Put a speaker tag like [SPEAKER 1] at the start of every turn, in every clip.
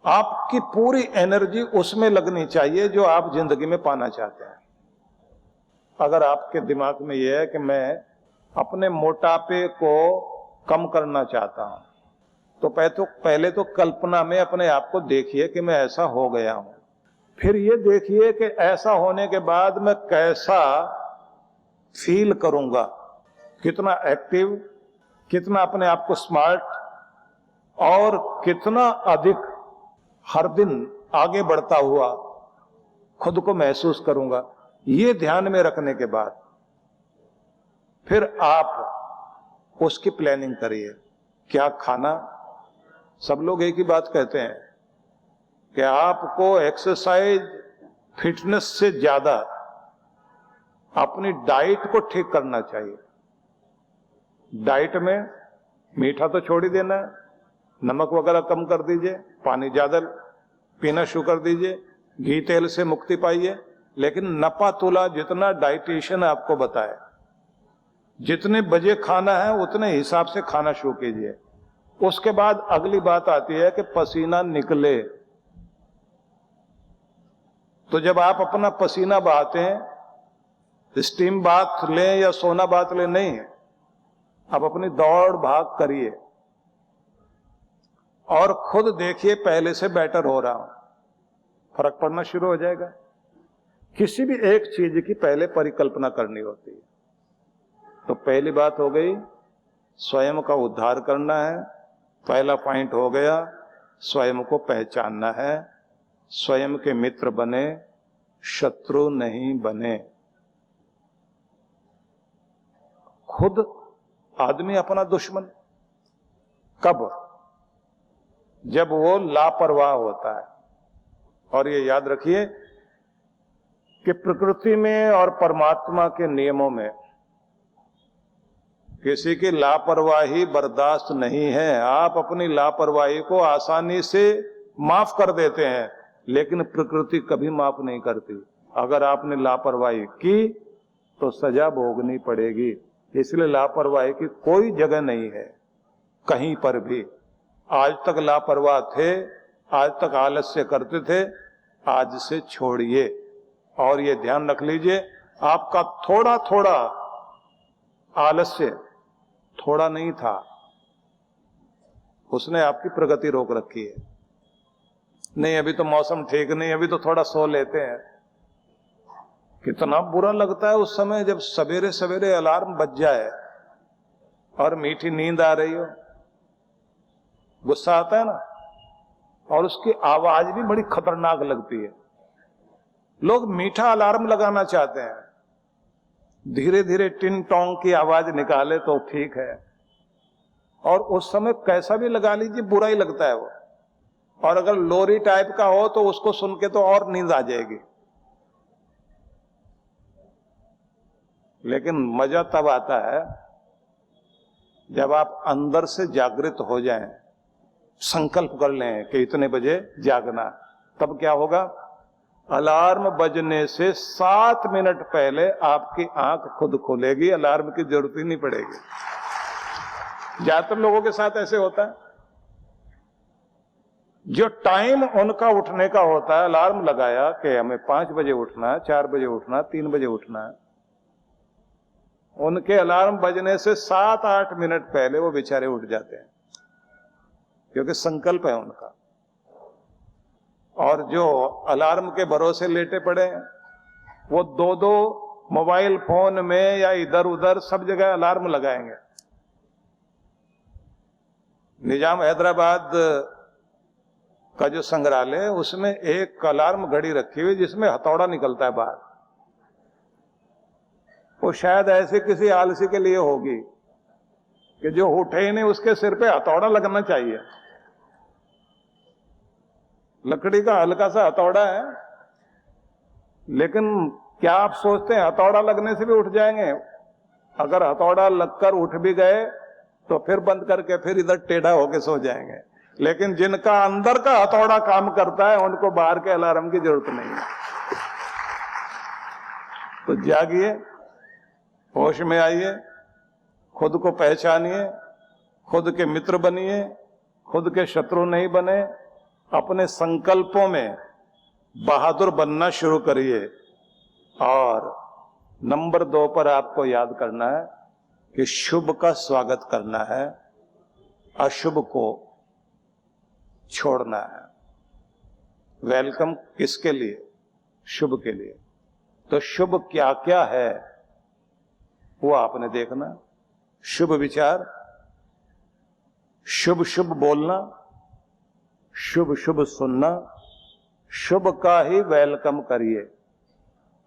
[SPEAKER 1] आपकी पूरी एनर्जी उसमें लगनी चाहिए जो आप जिंदगी में पाना चाहते हैं। अगर आपके दिमाग में यह है कि मैं अपने मोटापे को कम करना चाहता हूं, तो पहले तो कल्पना में अपने आप को देखिए कि मैं ऐसा हो गया हूं। फिर ये देखिए कि ऐसा होने के बाद मैं कैसा फील करूंगा, कितना एक्टिव, कितना अपने आप को स्मार्ट और कितना अधिक हर दिन आगे बढ़ता हुआ खुद को महसूस करूंगा। ये ध्यान में रखने के बाद फिर आप उसकी प्लानिंग करिए। क्या खाना? सब लोग एक ही बात कहते हैं कि आपको एक्सरसाइज फिटनेस से ज्यादा अपनी डाइट को ठीक करना चाहिए। डाइट में मीठा तो छोड़ ही देना है, नमक वगैरह कम कर दीजिए, पानी ज्यादा पीना शुरू कर दीजिए, घी तेल से मुक्ति पाइए। लेकिन नपा तुला जितना डाइटिशियन आपको बताए, जितने बजे खाना है उतने हिसाब से खाना शुरू कीजिए। उसके बाद अगली बात आती है कि पसीना निकले। तो जब आप अपना पसीना बहाते हैं, स्टीम बाथ लें या सोना बाथ लें, नहीं, आप अपनी दौड़ भाग करिए और खुद देखिए पहले से बेटर हो रहा हूं, फर्क पड़ना शुरू हो जाएगा। किसी भी एक चीज की पहले परिकल्पना करनी होती है। तो पहली बात हो गई, स्वयं का उद्धार करना है। पहला पॉइंट हो गया, स्वयं को पहचानना है। स्वयं के मित्र बने, शत्रु नहीं बने। खुद आदमी अपना दुश्मन कब? जब वो लापरवाह होता है। और ये याद रखिए कि प्रकृति में और परमात्मा के नियमों में किसी की लापरवाही बर्दाश्त नहीं है। आप अपनी लापरवाही को आसानी से माफ कर देते हैं, लेकिन प्रकृति कभी माफ नहीं करती। अगर आपने लापरवाही की तो सजा भोगनी पड़ेगी। इसलिए लापरवाही की कोई जगह नहीं है कहीं पर भी। आज तक लापरवाह थे, आज तक आलस्य करते थे, आज से छोड़िए। और ये ध्यान रख लीजिए, आपका थोड़ा थोड़ा आलस्य थोड़ा नहीं था, उसने आपकी प्रगति रोक रखी है। नहीं, अभी तो मौसम ठीक नहीं, अभी तो थोड़ा सो लेते हैं। कितना बुरा लगता है उस समय जब सवेरे सवेरे अलार्म बज जाए और मीठी नींद आ रही हो। गुस्सा आता है ना, और उसकी आवाज भी बड़ी खतरनाक लगती है। लोग मीठा अलार्म लगाना चाहते हैं, धीरे धीरे टिन टोंग की आवाज निकाले तो ठीक है। और उस समय कैसा भी लगा लीजिए, बुरा ही लगता है वो। और अगर लोरी टाइप का हो तो उसको सुन के तो और नींद आ जाएगी। लेकिन मजा तब आता है जब आप अंदर से जागृत हो जाएं, संकल्प कर लें कि इतने बजे जागना। तब क्या होगा? अलार्म बजने से 7 मिनट पहले आपकी आंख खुद खुलेगी, अलार्म की जरूरत ही नहीं पड़ेगी। ज्यादातर लोगों के साथ ऐसे होता है, जो टाइम उनका उठने का होता है, अलार्म लगाया कि हमें 5 बजे उठना है, 4 बजे उठना है, 3 बजे उठना है, उनके अलार्म बजने से 7-8 मिनट पहले वो बेचारे उठ जाते हैं, क्योंकि संकल्प है उनका। और जो अलार्म के भरोसे लेटे पड़े हैं, वो 2-2 मोबाइल फोन में या इधर उधर सब जगह अलार्म लगाएंगे। निजाम हैदराबाद का जो संग्रहालय है, उसमें एक अलार्म घड़ी रखी हुई जिसमें हथौड़ा निकलता है बाहर। वो शायद ऐसे किसी आलसी के लिए होगी कि जो उठे ही नहीं, उसके सिर पे हथौड़ा लगना चाहिए। लकड़ी का हल्का सा हथौड़ा है, लेकिन क्या आप सोचते हैं हथौड़ा लगने से भी उठ जाएंगे? अगर हथौड़ा लगकर उठ भी गए तो फिर बंद करके फिर इधर टेढ़ा होके सो जाएंगे। लेकिन जिनका अंदर का हथौड़ा काम करता है, उनको बाहर के अलार्म की जरूरत नहीं है। तो जागिए, होश में आइए, खुद को पहचानिए, खुद के मित्र बनिए, खुद के शत्रु नहीं बने, अपने संकल्पों में बहादुर बनना शुरू करिए। और नंबर 2 पर आपको याद करना है कि शुभ का स्वागत करना है, अशुभ को छोड़ना है। वेलकम किसके लिए? शुभ के लिए। तो शुभ क्या क्या है वो आपने देखना। शुभ विचार, शुभ शुभ बोलना, शुभ शुभ सुनना, शुभ का ही वेलकम करिए।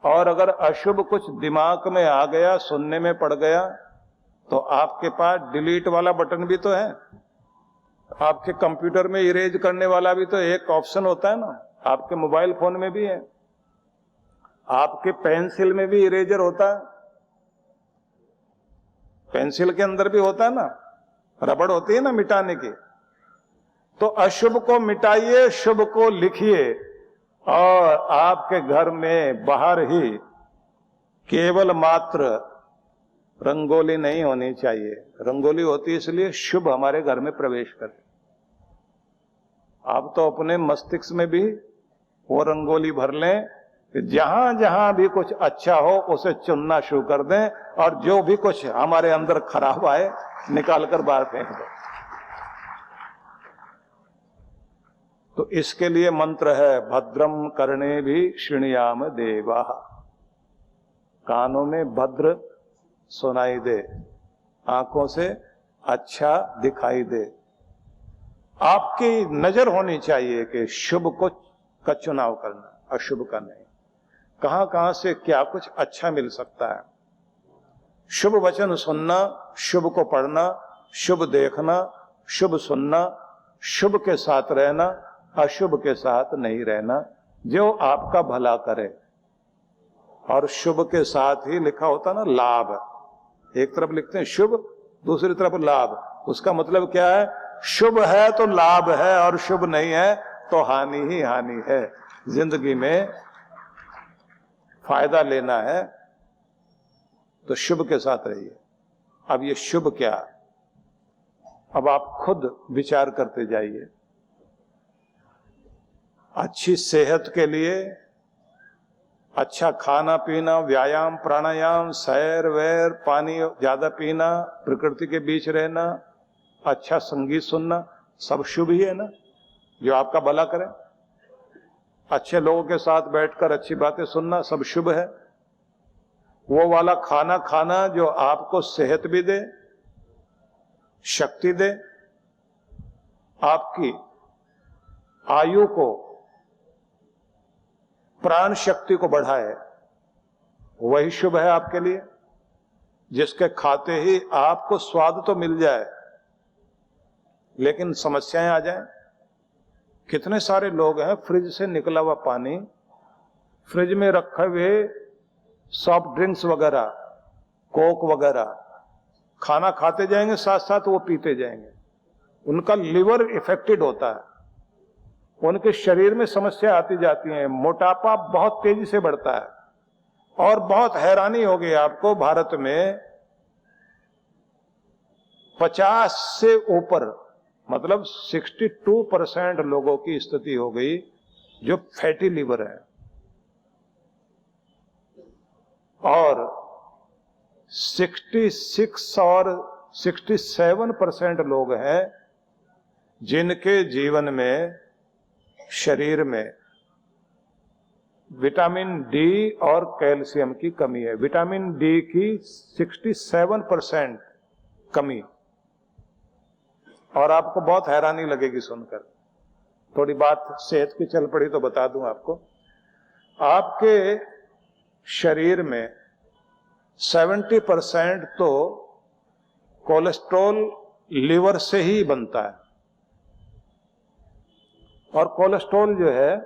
[SPEAKER 1] और अगर अशुभ कुछ दिमाग में आ गया, सुनने में पड़ गया, तो आपके पास डिलीट वाला बटन भी तो है। आपके कंप्यूटर में इरेज करने वाला भी तो एक ऑप्शन होता है ना, आपके मोबाइल फोन में भी है, आपके पेंसिल में भी इरेजर होता है, पेंसिल के अंदर भी होता है ना, रबड़ होती है ना मिटाने की। तो अशुभ को मिटाइए, शुभ को लिखिए। और आपके घर में बाहर ही केवल मात्र रंगोली नहीं होनी चाहिए। रंगोली होती है इसलिए शुभ हमारे घर में प्रवेश करे। आप तो अपने मस्तिष्क में भी वो रंगोली भर लें कि जहां जहां भी कुछ अच्छा हो उसे चुनना शुरू कर दें, और जो भी कुछ हमारे अंदर खराब आए निकाल कर बाहर फेंक दें। तो इसके लिए मंत्र है, भद्रम कर्णे भी शृणुयाम देवा। कानों में भद्र सुनाई दे, आंखों से अच्छा दिखाई दे। आपकी नजर होनी चाहिए कि शुभ को का चुनाव करना, अशुभ का नहीं। कहां कहां से क्या कुछ अच्छा मिल सकता है। शुभ वचन सुनना, शुभ को पढ़ना, शुभ देखना, शुभ सुनना, शुभ के साथ रहना, अशुभ के साथ नहीं रहना, जो आपका भला करे। और शुभ के साथ ही लिखा होता ना लाभ। एक तरफ लिखते हैं शुभ, दूसरी तरफ लाभ। उसका मतलब क्या है? शुभ है तो लाभ है, और शुभ नहीं है तो हानि ही हानि है। जिंदगी में फायदा लेना है तो शुभ के साथ रहिए। अब ये शुभ क्या, अब आप खुद विचार करते जाइए। अच्छी सेहत के लिए अच्छा खाना पीना, व्यायाम, प्राणायाम, सैर वैर, पानी ज्यादा पीना, प्रकृति के बीच रहना, अच्छा संगीत सुनना, सब शुभ ही है ना, जो आपका भला करे। अच्छे लोगों के साथ बैठकर अच्छी बातें सुनना, सब शुभ है। वो वाला खाना खाना जो आपको सेहत भी दे, शक्ति दे, आपकी आयु को, प्राण शक्ति को बढ़ाए, वही शुभ है आपके लिए। जिसके खाते ही आपको स्वाद तो मिल जाए लेकिन समस्याएं आ जाएं। कितने सारे लोग हैं, फ्रिज से निकला हुआ पानी, फ्रिज में रखे हुए सॉफ्ट ड्रिंक्स वगैरह, कोक वगैरह, खाना खाते जाएंगे, साथ साथ वो पीते जाएंगे। उनका लिवर इफेक्टेड होता है, उनके शरीर में समस्या आती जाती है, मोटापा बहुत तेजी से बढ़ता है। और बहुत हैरानी होगी आपको, भारत में 50 से ऊपर, मतलब 62% लोगों की स्थिति हो गई जो फैटी लिवर है, और 66 और 67% लोग हैं जिनके जीवन में, शरीर में विटामिन डी और कैल्शियम की कमी है। विटामिन डी की 67% कमी। और आपको बहुत हैरानी लगेगी सुनकर, थोड़ी बात सेहत की चल पड़ी तो बता दूं आपको। आपके शरीर में 70% तो कोलेस्ट्रॉल लिवर से ही बनता है। और कोलेस्ट्रॉल जो है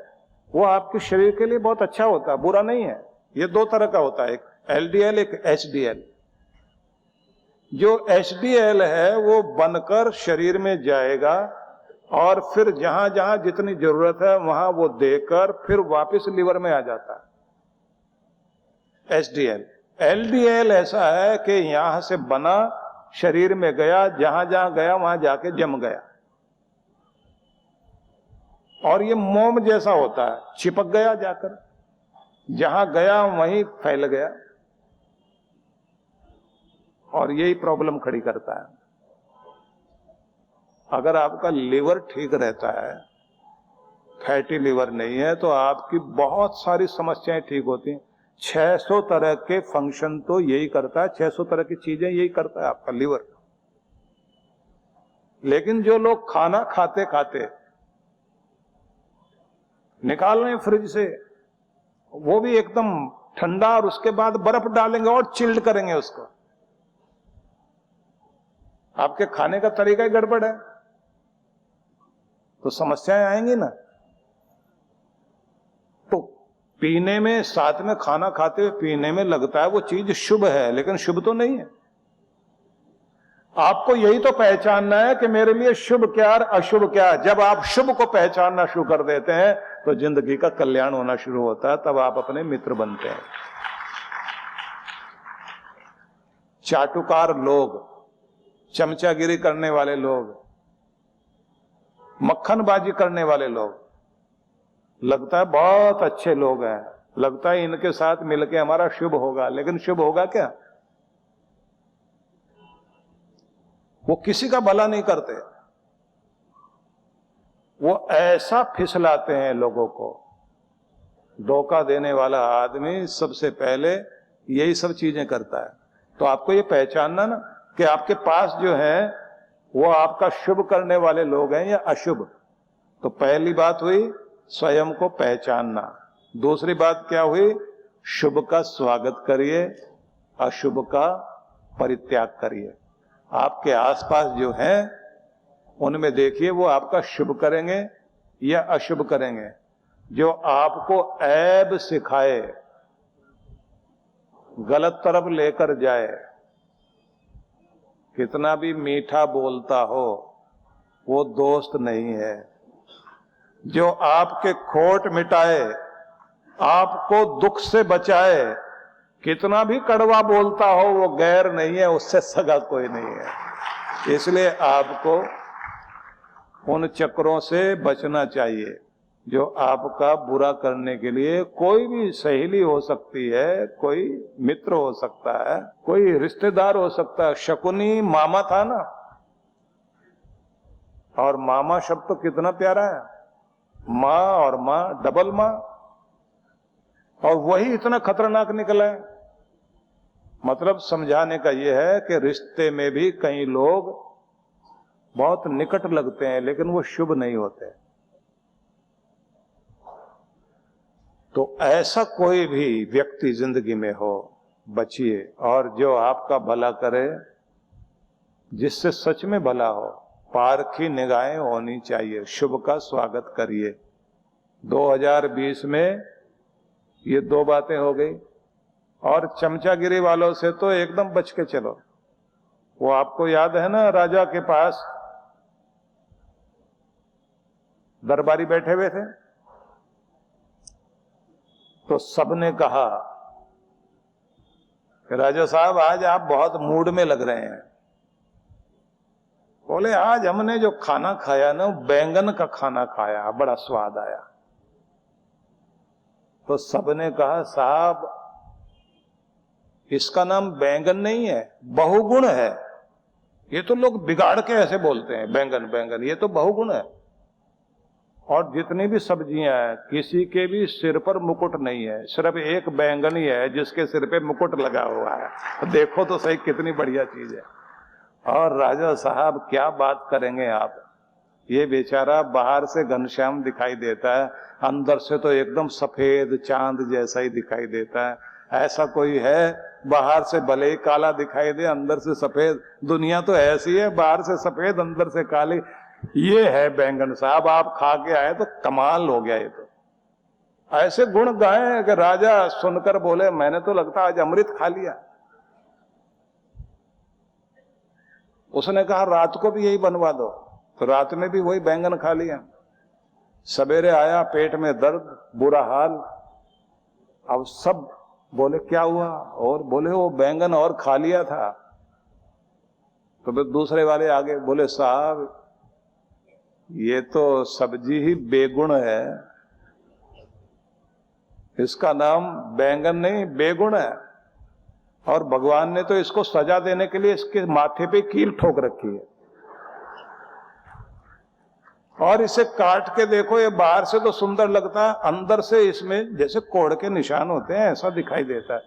[SPEAKER 1] वो आपके शरीर के लिए बहुत अच्छा होता है, बुरा नहीं है। ये 2 तरह का होता है, एक एलडीएल, एक एचडीएल। जो एचडीएल है वो बनकर शरीर में जाएगा और फिर जहां जहां जितनी जरूरत है वहां वो देकर फिर वापस लिवर में आ जाता है। एचडीएल। एलडीएल ऐसा है कि यहां से बना, शरीर में गया, जहां जहां गया वहां जाके जम गया। और ये मोम जैसा होता है, चिपक गया, जाकर जहां गया वहीं फैल गया, और यही प्रॉब्लम खड़ी करता है। अगर आपका लिवर ठीक रहता है, फैटी लिवर नहीं है, तो आपकी बहुत सारी समस्याएं ठीक होती हैं। 600 तरह के फंक्शन तो यही करता है, 600 तरह की चीजें यही करता है आपका लिवर। लेकिन जो लोग खाना खाते खाते निकाल रहे हैं फ्रिज से, वो भी एकदम ठंडा, और उसके बाद बर्फ डालेंगे और चिल्ड करेंगे उसको, आपके खाने का तरीका ही गड़बड़ है, तो समस्याएं आएंगी ना। तो पीने में, साथ में खाना खाते हुए पीने में लगता है वो चीज शुभ है, लेकिन शुभ तो नहीं है। आपको यही तो पहचानना है कि मेरे लिए शुभ क्या और अशुभ क्या। जब आप शुभ को पहचानना शुरू कर देते हैं तो जिंदगी का कल्याण होना शुरू होता है, तब आप अपने मित्र बनते हैं। चाटुकार लोग, चमचागिरी करने वाले लोग, मक्खनबाजी करने वाले लोग, लगता है बहुत अच्छे लोग हैं, लगता है इनके साथ मिलके हमारा शुभ होगा, लेकिन शुभ होगा क्या? वो किसी का भला नहीं करते, वो ऐसा फिसलाते हैं लोगों को। धोखा देने वाला आदमी सबसे पहले यही सब चीजें करता है। तो आपको ये पहचानना ना कि आपके पास जो है वो आपका शुभ करने वाले लोग हैं या अशुभ। तो पहली बात हुई स्वयं को पहचानना। दूसरी बात क्या हुई? शुभ का स्वागत करिए, अशुभ का परित्याग करिए। आपके आसपास जो है उनमें देखिए वो आपका शुभ करेंगे या अशुभ करेंगे। जो आपको ऐब सिखाए, गलत तरफ लेकर जाए, कितना भी मीठा बोलता हो, वो दोस्त नहीं है। जो आपके खोट मिटाए, आपको दुख से बचाए, कितना भी कड़वा बोलता हो, वो गैर नहीं है, उससे सगा कोई नहीं है। इसलिए आपको उन चक्रों से बचना चाहिए जो आपका बुरा करने के लिए, कोई भी सहेली हो सकती है, कोई मित्र हो सकता है, कोई रिश्तेदार हो सकता है। शकुनी मामा था ना, और मामा शब्द तो कितना प्यारा है, माँ और माँ, डबल माँ, और वही इतना खतरनाक निकला है। मतलब समझाने का यह है कि रिश्ते में भी कई लोग बहुत निकट लगते हैं, लेकिन वो शुभ नहीं होते। तो ऐसा कोई भी व्यक्ति जिंदगी में हो, बचिए, और जो आपका भला करे, जिससे सच में भला हो, पारखी निगाहें होनी चाहिए। शुभ का स्वागत करिए। 2020 में ये 2 बातें हो गई। और चमचागिरी वालों से तो एकदम बच के चलो। वो आपको याद है ना, राजा के पास दरबारी बैठे हुए थे, तो सबने कहा कि राजा साहब आज आप बहुत मूड में लग रहे हैं। बोले आज हमने जो खाना खाया ना, बैंगन का खाना खाया, बड़ा स्वाद आया। तो सबने कहा साहब इसका नाम बैंगन नहीं है, बहुगुण है। ये तो लोग बिगाड़ के ऐसे बोलते हैं बैंगन बैंगन, ये तो बहुगुण है। और जितनी भी सब्जियां हैं, किसी के भी सिर पर मुकुट नहीं है, सिर्फ एक बैंगन ही है जिसके सिर पे मुकुट लगा हुआ है। तो देखो तो सही कितनी बढ़िया चीज है। और राजा साहब क्या बात करेंगे आप, ये बेचारा बाहर से घनश्याम दिखाई देता है, अंदर से तो एकदम सफेद चांद जैसा ही दिखाई देता है। ऐसा कोई है? बाहर से भले ही काला दिखाई दे, अंदर से सफेद। दुनिया तो ऐसी है, बाहर से सफेद अंदर से काली। ये है बैंगन साहब, आप खा के आए तो कमाल हो गया। ये तो ऐसे गुण गाए कि राजा सुनकर बोले मैंने तो लगता आज अमृत खा लिया। उसने कहा रात को भी यही बनवा दो, तो रात में भी वही बैंगन खा लिया। सवेरे आया, पेट में दर्द, बुरा हाल। अब सब बोले क्या हुआ, और बोले वो बैंगन और खा लिया था। तो फिर दूसरे वाले आगे बोले साहब ये तो सब्जी ही बेगुण है, इसका नाम बैंगन नहीं बेगुण है। और भगवान ने तो इसको सजा देने के लिए इसके माथे पे कील ठोक रखी है। और इसे काट के देखो, ये बाहर से तो सुंदर लगता है, अंदर से इसमें जैसे कोड़ के निशान होते हैं ऐसा दिखाई देता है।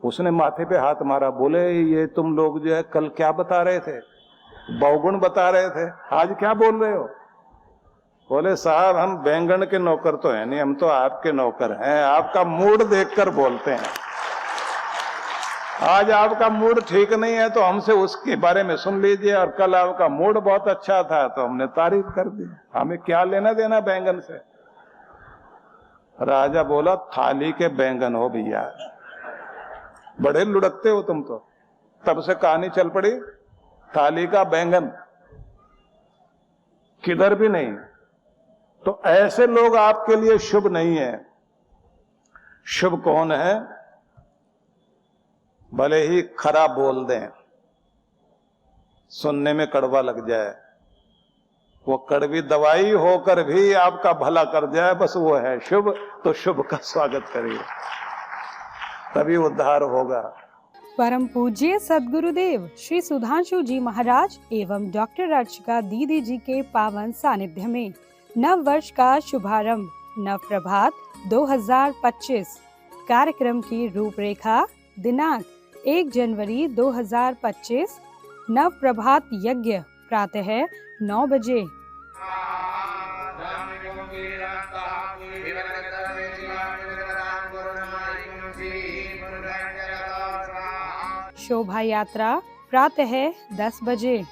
[SPEAKER 1] उसने माथे पे हाथ मारा, बोले ये तुम लोग जो है कल क्या बता रहे थे, बहुगुण बता रहे थे, आज क्या बोल रहे हो? बोले साहब हम बैंगन के नौकर तो है नहीं, हम तो आपके नौकर हैं, आपका मूड देखकर बोलते हैं। आज आपका मूड ठीक नहीं है तो हमसे उसके बारे में सुन लीजिए, और कल आपका मूड बहुत अच्छा था तो हमने तारीफ कर दी, हमें क्या लेना देना बैंगन से। राजा बोला थाली के बैंगन हो भैया, बड़े लुढ़कते हो तुम तो। तब से कहानी चल पड़ी, थाली का बैंगन किधर भी नहीं। तो ऐसे लोग आपके लिए शुभ नहीं है। शुभ कौन है? भले ही खरा बोल दें, सुनने में कड़वा लग जाए, वो कड़वी दवाई होकर भी आपका भला कर जाए, बस वो है शुभ। तो शुभ का स्वागत करिए, तभी उद्धार होगा।
[SPEAKER 2] परम पूज्य सद्गुरुदेव श्री सुधांशु जी महाराज एवं डॉक्टर अर्चिका दीदी जी के पावन सानिध्य में नव वर्ष का शुभारंभ नव प्रभात 2025 कार्यक्रम की रूपरेखा दिनांक 1 जनवरी 2025 नव प्रभात यज्ञ प्रातः 9 बजे। शोभा यात्रा प्रातः 10 बजे।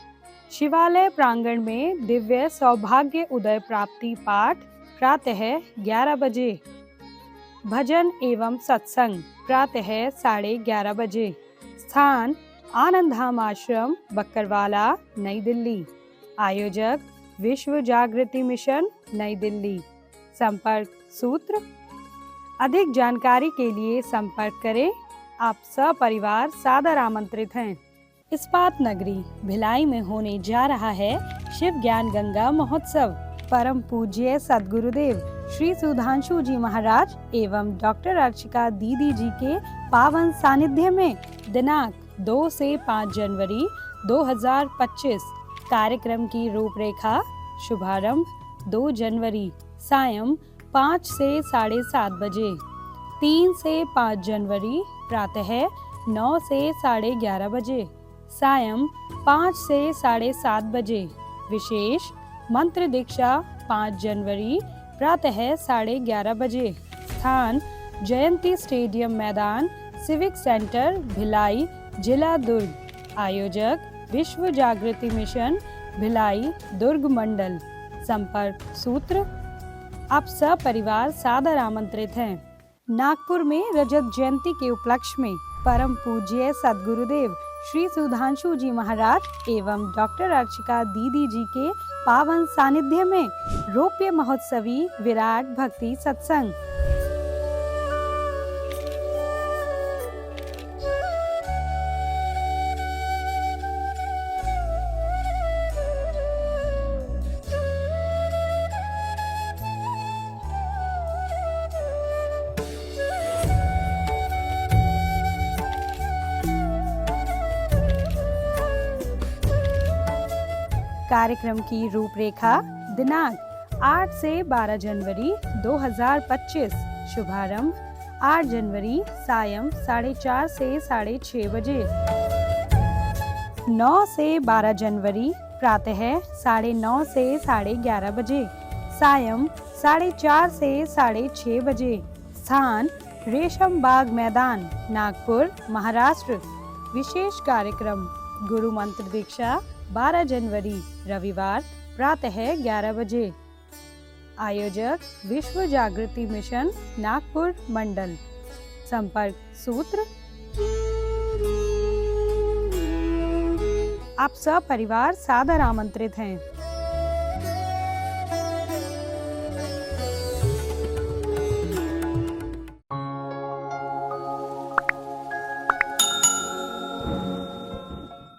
[SPEAKER 2] शिवालय प्रांगण में दिव्य सौभाग्य उदय प्राप्ति पाठ प्रातः 11 बजे। भजन एवं सत्संग प्रातः 11:30 बजे। स्थान आनंद धाम आश्रम बक्करवाला नई दिल्ली। आयोजक विश्व जागृति मिशन नई दिल्ली। संपर्क सूत्र। अधिक जानकारी के लिए संपर्क करें। आप सपरिवार सादर आमंत्रित हैं। इस्पात नगरी भिलाई में होने जा रहा है शिव ज्ञान गंगा महोत्सव। परम पूज्य सद्गुरुदेव श्री सुधांशु जी महाराज एवं डॉक्टर अर्चिका दीदी जी के पावन सानिध्य में दिनांक 2 से 5 जनवरी 2025 कार्यक्रम की रूपरेखा। शुभारंभ 2 जनवरी सायं 5 से 7:30 बजे। 3 से 5 जनवरी प्रातः 9 से 11:30 बजे। सायं 5 से 7:30 बजे। विशेष मंत्र दीक्षा 5 जनवरी प्रातः 11:30 बजे। स्थान जयंती स्टेडियम मैदान सिविक सेंटर भिलाई जिला दुर्ग। आयोजक विश्व जागृति मिशन भिलाई दुर्ग मंडल। संपर्क सूत्र। आप सपरिवार सादर आमंत्रित हैं। नागपुर में रजत जयंती के उपलक्ष्य में परम पूज्य सद्गुरुदेव श्री सुधांशु जी महाराज एवं डॉक्टर अर्चिका दीदी जी के पावन सानिध्य में रौप्य महोत्सवी विराट भक्ति सत्संग। कार्यक्रम की रूपरेखा दिनांक 8 से 12 जनवरी 2025। शुभारंभ 8 जनवरी सायं 4:30 से 6:30 बजे। 9 से 12 जनवरी प्रातः 9:30 से 11:30 बजे। सायं 4:30 से 6:30 बजे। स्थान रेशम बाग मैदान नागपुर महाराष्ट्र। विशेष कार्यक्रम गुरु मंत्र दीक्षा 12 जनवरी रविवार प्रातः 11 बजे। आयोजक विश्व जागृति मिशन नागपुर मंडल। संपर्क सूत्र। आप सपरिवार सादर आमंत्रित हैं।